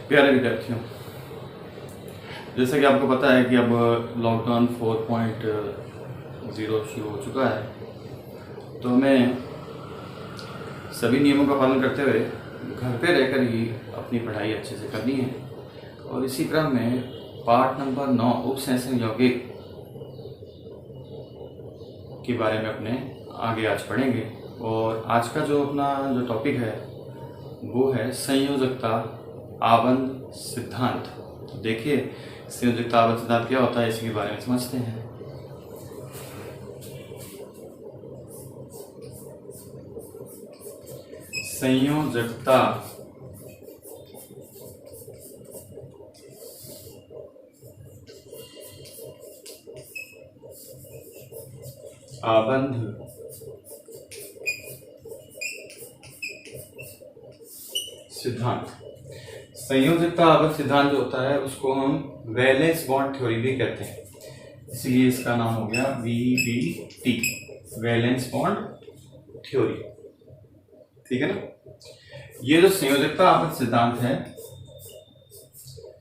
प्यारे विद्यार्थियों, जैसा कि आपको पता है कि अब लॉकडाउन 4.0 शुरू हो चुका है, तो हमें सभी नियमों का पालन करते हुए घर पे रहकर ही अपनी पढ़ाई अच्छे से करनी है। और इसी क्रम में पाठ नंबर 9 उपसेचन यौगिक के बारे में अपने आगे आज पढ़ेंगे। और आज का जो टॉपिक है वो है संयोजकता आबंध सिद्धांत। तो देखिए संयोजकता आबंध सिद्धांत क्या होता है, इसके बारे में समझते हैं। संयोजकता आबंध सिद्धांत। संयोजकता आबंध सिद्धांत जो होता है उसको हम वैलेंस बॉन्ड थ्योरी भी कहते हैं, इसलिए इसका नाम हो गया VBT, वैलेंस बॉन्ड थ्योरी। ठीक है ना। ये जो संयोजकता आबंध सिद्धांत है,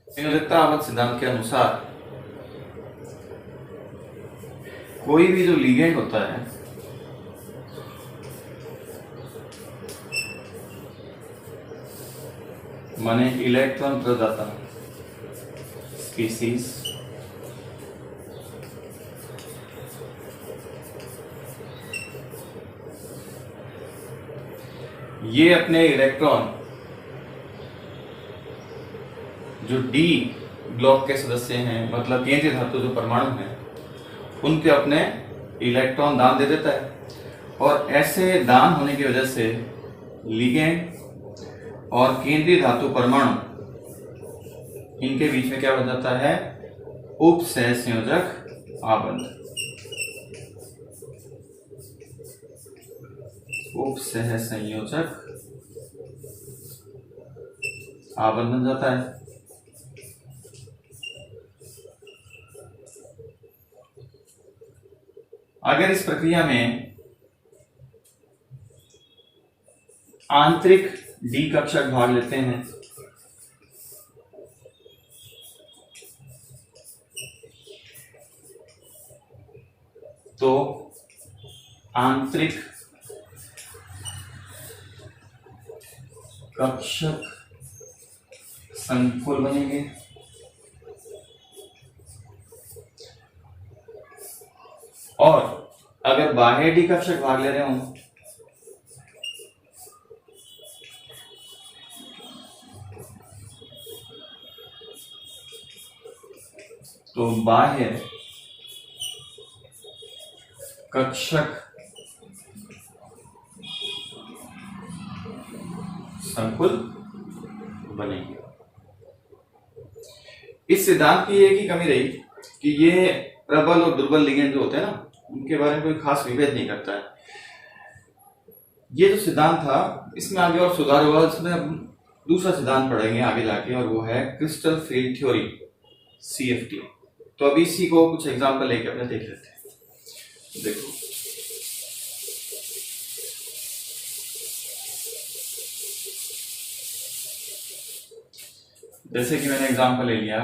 संयोजकता आबंध सिद्धांत के अनुसार कोई भी जो लिगेंड होता है माने इलेक्ट्रॉन प्रदाता स्पीसीज, ये अपने इलेक्ट्रॉन जो डी ब्लॉक के सदस्य हैं, मतलब केंद्रीय धातु जो परमाणु हैं, उनके अपने इलेक्ट्रॉन दान दे देता है। और ऐसे दान होने की वजह से लिगेंड और केंद्रीय धातु परमाणु इनके बीच में क्या हो जाता है, उपसहसंयोजक आबंध। उपसहसंयोजक आबंध बन जाता है। अगर इस प्रक्रिया में आंतरिक डी कक्षक भाग लेते हैं तो आंतरिक कक्षक संकुल बनेंगे और अगर बाह्य डी कक्षक भाग ले रहे हो तो बाह्य कक्षक संकुल बनेंगे। इस सिद्धांत की एक ही कमी रही कि ये प्रबल और दुर्बल लिगेंड जो होते हैं ना, उनके बारे में कोई खास विभेद नहीं करता है। ये जो सिद्धांत था इसमें आगे और सुधार हुआ, इसमें हम दूसरा सिद्धांत पढ़ेंगे आगे जाके, और वो है क्रिस्टल फील्ड थ्योरी CFT। तो अभी इसी को कुछ एग्जांपल लेके अपने देख लेते हैं। देखो जैसे कि मैंने एग्जांपल ले लिया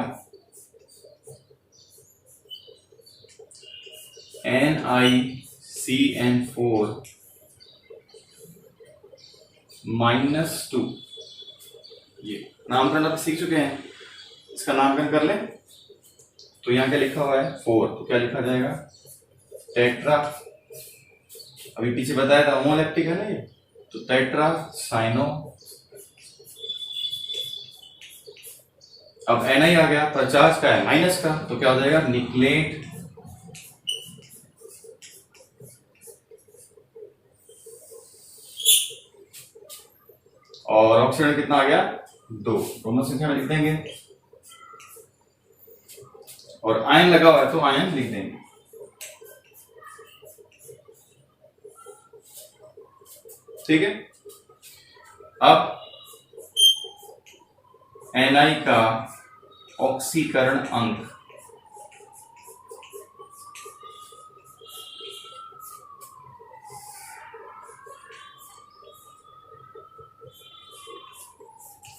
NiCN4 -2। ये नामकरण आप सीख चुके हैं, इसका नामकरण कर लें। तो यहाँ क्या लिखा हुआ है 4, तो क्या लिखा जाएगा टेट्रा। अभी पीछे बताया था होमोलैक्टिक है ना ये, तो टेट्रा साइनो। अब Ni आ गया पर चार्ज का है माइनस का, तो क्या हो जाएगा निकलेट। और ऑक्सीजन कितना आ गया 2, दोनों संख्या में लिख देंगे। और आयन लगा हुआ है तो आयन लिख देंगे। ठीक है। अब Ni का ऑक्सीकरण अंक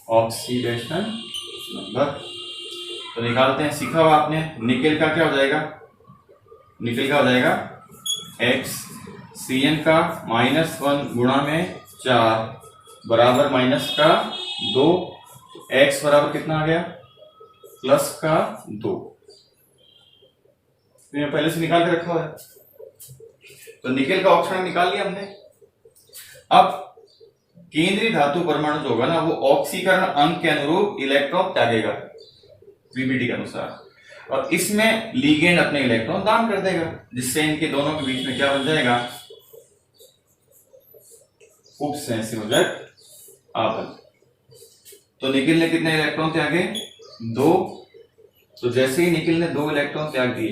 ऑक्सीडेशन नंबर। तो निकालते हैं, सीखा हुआ आपने। निकेल का क्या हो जाएगा, निकेल का हो जाएगा एक्स Cn का -1 गुणा में 4 बराबर माइनस का 2, एक्स बराबर कितना आ गया, प्लस का 2। तो ये पहले से निकाल के रखा हुआ है। तो निकेल का ऑक्सीजन निकाल लिया हमने। अब केंद्रीय धातु परमाणु जो होगा ना, वो ऑक्सीकरण अंक के अनुरूप इलेक्ट्रॉन त्यागेगा पीबीटी के अनुसार, और इसमें लिगेंड अपने इलेक्ट्रॉन दान कर देगा, जिससे इनके दोनों के बीच में क्या बन जाएगा, उपसंयोजक आबंध। तो निकिल ने कितने इलेक्ट्रॉन त्यागे, 2। तो जैसे ही निकिल ने 2 इलेक्ट्रॉन त्याग दिए,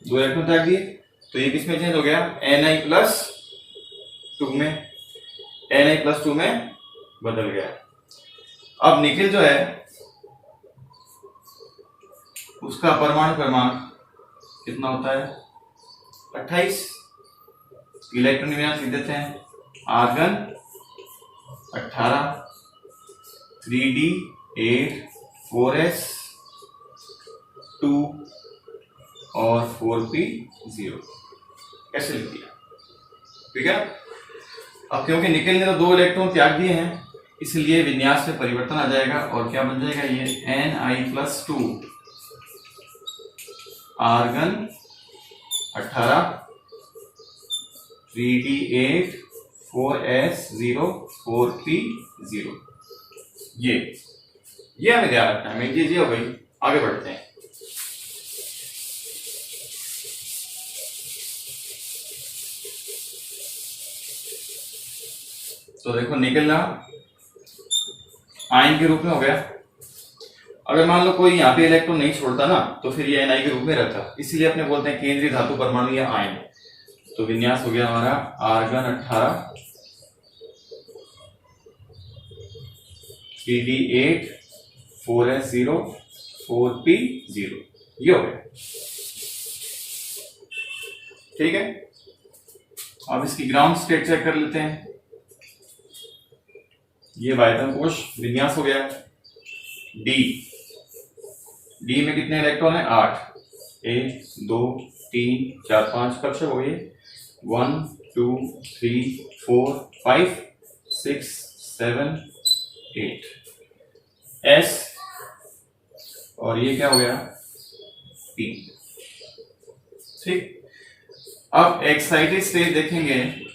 2 इलेक्ट्रॉन त्याग दिए, तो ये किसमें चेंज हो गया, Na+2 में, Na+2 में बदल गया। अब निकिल जो है उसका परमाणु क्रमांक कितना होता है, 28। इलेक्ट्रॉन विन्यास लिख देते हैं, आर्गन 18, 3d8, 4s 2 और 4p0। कैसे लिख दिया, ठीक है। अब क्योंकि निकेल ने तो 2 इलेक्ट्रॉन त्याग दिए हैं, इसलिए विन्यास में परिवर्तन आ जाएगा और क्या बन जाएगा, ये Ni+2 argon 18, 3d8, 4s0, 4p0। ये हमें ध्यान रखना है। मेन चीज ये हो गई। आगे बढ़ते हैं। तो देखो निकलना आयन के रूप में हो गया। अगर मान लो कोई यहाँ पे इलेक्ट्रॉन नहीं छोड़ता ना, तो फिर ये एनआई के रूप में रहता, इसलिए अपने बोलते हैं केंद्रीय धातु परमाणु या आयन। तो विन्यास हो गया हमारा आर्गन 18, 3d8, 4s0, 4p0। ये हो गया, ठीक है। अब इसकी ग्राउंड स्टेट चेक कर लेते हैं। ये वायतन कोश विन्यास हो गया। डी में कितने इलेक्ट्रॉन है, 8। 1 2 3 4 5 कक्षक हो गए, 1 2 3 4 5 6 7 8। एस और ये क्या हो गया, पी। ठीक। अब एक्साइटेड स्टेट देखेंगे।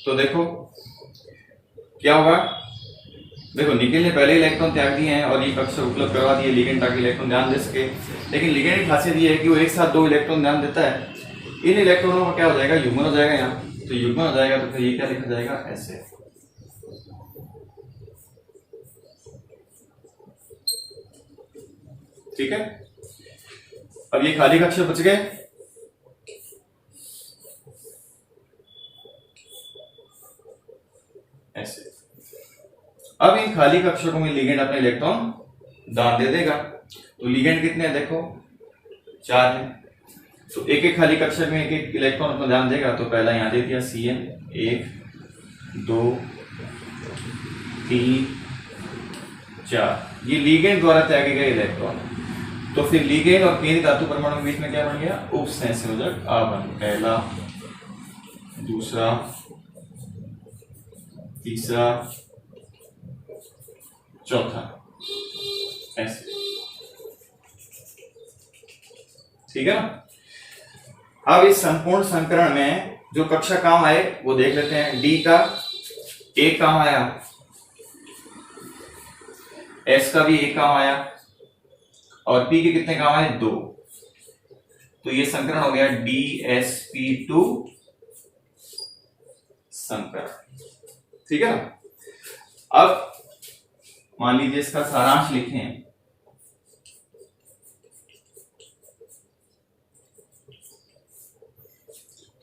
तो देखो क्या होगा, देखो निकेल ने पहले इलेक्ट्रॉन त्याग दिए हैं और ये कक्षक उपलब्ध करवा दिए लिगेंड, ताकि इलेक्ट्रॉन ध्यान दे सके। लेकिन लिगेंड की खासियत ये है कि वो एक साथ 2 इलेक्ट्रॉन ध्यान देता है। इन इलेक्ट्रॉनों का क्या हो जाएगा, युग्मन हो जाएगा यहाँ। तो युग्मन हो जाएगा तो फिर ये क्या लिखा जाएगा, ऐसे। ठीक है। अब ये खाली कक्षक बच गए। ऐसे। अब इन खाली कक्षकों में लिगेंड अपने इलेक्ट्रॉन दान दे देगा। तो लिगेंड कितने हैं, देखो 4 है। तो एक एक खाली कक्षक में एक एक इलेक्ट्रॉन अपना ध्यान देगा। तो पहला यहां दे दिया Cn, 1 2 3 4। ये लिगेंड द्वारा त्यागे गए इलेक्ट्रॉन। तो फिर लिगेंड और केंद्रीय धातु परमाणु के बीच में क्या बन गया, उपसंयोजक आबंध। पहला, दूसरा, तीसरा, चौथा, ऐसे। ठीक है ना। अब इस संपूर्ण संकरण में जो कक्षा काम आए वो देख लेते हैं। डी का 1 काम आया, एस का भी 1 काम आया, और पी के कितने काम आए, 2। तो ये संकरण हो गया DsP2 संकरण। ठीक है ना। अब मान लीजिए इसका सारांश लिखें।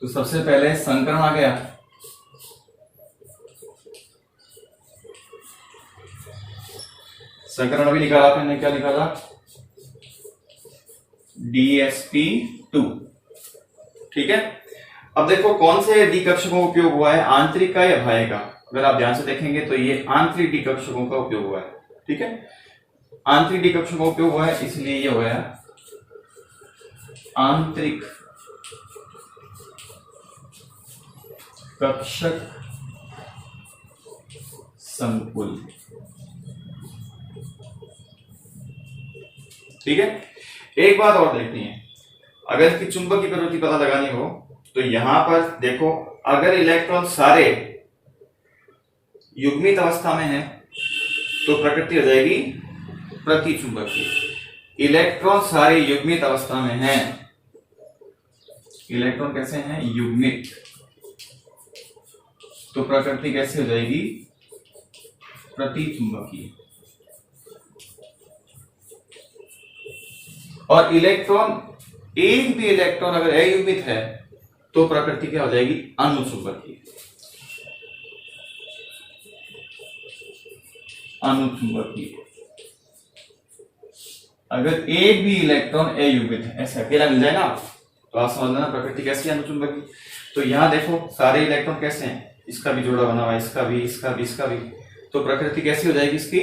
तो सबसे पहले संकरण आ गया। संकरण अभी निकाला आपने, क्या निकाला, DsP2। ठीक है। अब देखो कौन से डिकक्षकों का उपयोग हुआ है, आंतरिक का या बाह्य का। अगर आप ध्यान से देखेंगे तो ये आंतरिक डिकक्षकों का उपयोग हुआ है, ठीक है। आंतरिक डिकक्षकों का उपयोग हुआ है, इसलिए ये हुआ आंतरिक कक्षक संकुल, ठीक है। एक बात और देखनी है, अगर इसकी चुंबकीय प्रवृत्ति पता लगानी हो तो यहां पर देखो, अगर इलेक्ट्रॉन सारे युग्मित अवस्था में है तो प्रकृति हो जाएगी प्रतिचुंबकीय। इलेक्ट्रॉन सारे युग्मित अवस्था में हैं, इलेक्ट्रॉन कैसे हैं, युग्मित, तो प्रकृति कैसे हो जाएगी, प्रतिचुंबकीय। और इलेक्ट्रॉन, एक भी इलेक्ट्रॉन अगर अयुग्मित है तो प्रकृति क्या हो जाएगी, अनुचुंबकीय। अनुचुंबकीय, अगर एक भी इलेक्ट्रॉन अयुग्मित है, ऐसा अकेला मिल जाए ना तो आप समझ लेना प्रकृति कैसी है, अनुचुंबकीय। तो यहां देखो सारे इलेक्ट्रॉन कैसे हैं, इसका भी जोड़ा बना हुआ है, इसका भी, इसका भी, इसका भी, तो प्रकृति कैसी हो जाएगी इसकी,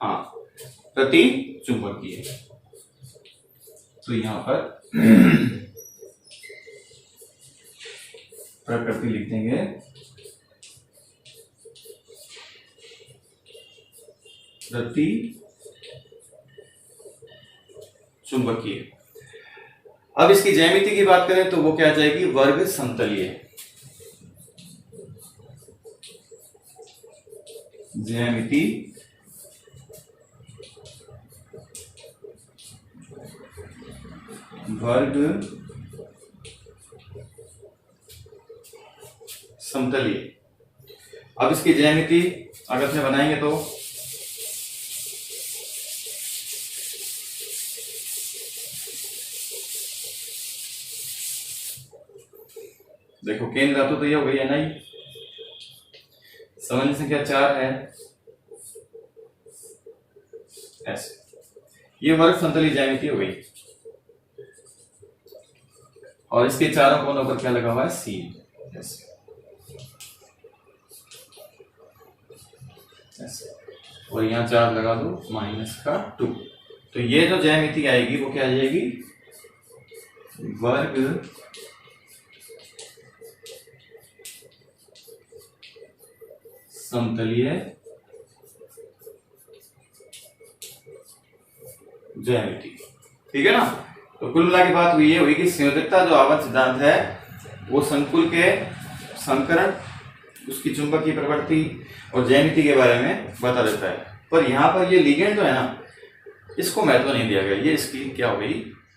हाँ, प्रतिचुंबकीय। तो यहां पर प्रकृति लिख देंगे प्रतिचुंबकीय। अब इसकी ज्यामिति की बात करें तो वो क्या आ जाएगी, वर्ग समतलीय। ज्यामिति वर्ग समतलीय। अब इसकी ज्यामिति अगर से बनाएंगे तो देखो केंद्र धातु तो ये हो गई है ना, सामान्य संख्या 4 है, ऐसे ये वर्ग समतलीय ज्यामिति हो गई। और इसके चारों कोनों पर क्या लगा हुआ है, सी, ऐसे ऐसे, और यहां 4 लगा दो -2। तो ये जो ज्यामिति आएगी वो क्या आ जाएगी, वर्ग समतलीय ज्यामिति, ठीक है ना। तो कुल मिला के बात हुई ये हुई कि संयोजकता जो आवर्त सिद्धांत है वो संकुल के संकरण, उसकी चुंबकीय प्रवृत्ति और ज्यामिति के बारे में बता देता है। पर यहाँ पर ये लिगेंड जो है ना, इसको महत्व नहीं दिया गया, ये इसकी क्या हो गई,